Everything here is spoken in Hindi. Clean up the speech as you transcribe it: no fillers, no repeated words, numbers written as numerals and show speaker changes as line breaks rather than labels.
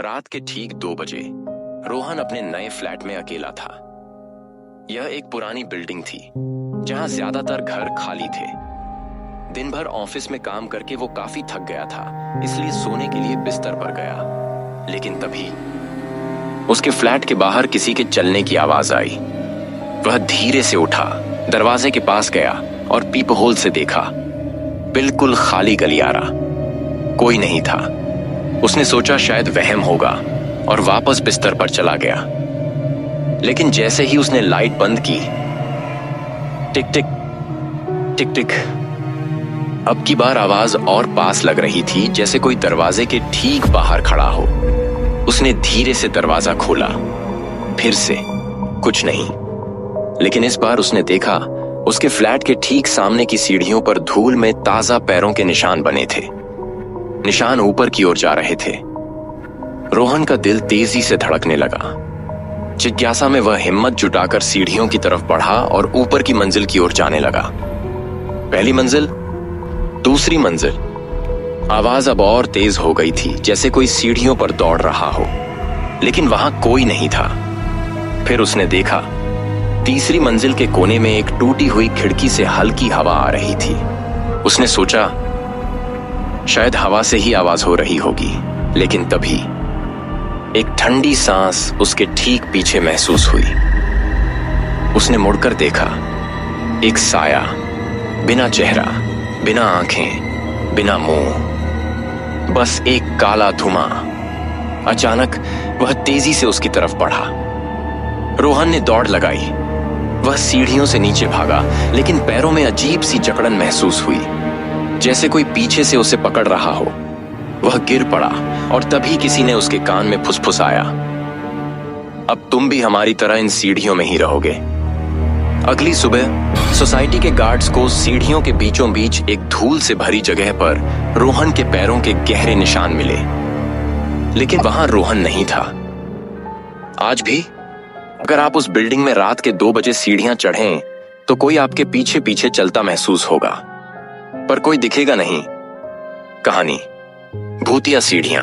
रात के ठीक 2 बजे रोहन अपने नए फ्लैट में अकेला था। यह एक पुरानी बिल्डिंग थी जहां ज्यादातर घर खाली थे। दिन भर ऑफिस में काम करके वो काफी थक गया था, इसलिए सोने के लिए बिस्तर पर गया। लेकिन तभी उसके फ्लैट के बाहर किसी के चलने की आवाज आई। वह धीरे से उठा, दरवाजे के पास गया और पीप होल से देखा। बिल्कुल खाली गलियारा, कोई नहीं था। उसने सोचा शायद वहम होगा और वापस बिस्तर पर चला गया। लेकिन जैसे ही उसने लाइट बंद की, टिक टिक टिक टिक, अब की बार आवाज और पास लग रही थी, जैसे कोई दरवाजे के ठीक बाहर खड़ा हो। उसने धीरे से दरवाजा खोला। फिर से कुछ नहीं। लेकिन इस बार उसने देखा उसके फ्लैट के ठीक सामने की सीढ़ियों पर धूल में ताजा पैरों के निशान बने थे। निशान ऊपर की ओर जा रहे थे। रोहन का दिल तेजी से धड़कने लगा। जिज्ञासा में वह हिम्मत जुटाकर सीढ़ियों की तरफ बढ़ा और ऊपर की मंजिल की ओर जाने लगा। पहली मंजिल, दूसरी मंजिल। आवाज अब और तेज हो गई थी, जैसे कोई सीढ़ियों पर दौड़ रहा हो। लेकिन वहां कोई नहीं था। फिर उसने देखा तीसरी मंजिल के कोने में एक टूटी हुई खिड़की से हल्की हवा आ रही थी। उसने सोचा शायद हवा से ही आवाज हो रही होगी। लेकिन तभी एक ठंडी सांस उसके ठीक पीछे महसूस हुई। उसने मुड़कर देखा। एक साया, बिना चेहरा, बिना आंखें, बिना मुंह, बस एक काला धुआं। अचानक वह तेजी से उसकी तरफ बढ़ा। रोहन ने दौड़ लगाई। वह सीढ़ियों से नीचे भागा, लेकिन पैरों में अजीब सी जकड़न महसूस हुई, जैसे कोई पीछे से उसे पकड़ रहा हो। वह गिर पड़ा और तभी किसी ने उसके कान में फुसफुसाया, अब तुम भी हमारी तरह इन सीढ़ियों में ही रहोगे। अगली सुबह सोसाइटी के गार्ड्स को सीढ़ियों के बीचों बीच एक धूल से भरी जगह पर रोहन के पैरों के गहरे निशान मिले। लेकिन वहां रोहन नहीं था। आज भी अगर आप उस बिल्डिंग में रात के 2 बजे सीढ़ियां चढ़ें तो कोई आपके पीछे पीछे चलता महसूस होगा, पर कोई दिखेगा नहीं। कहानी भूतिया सीढ़ियां।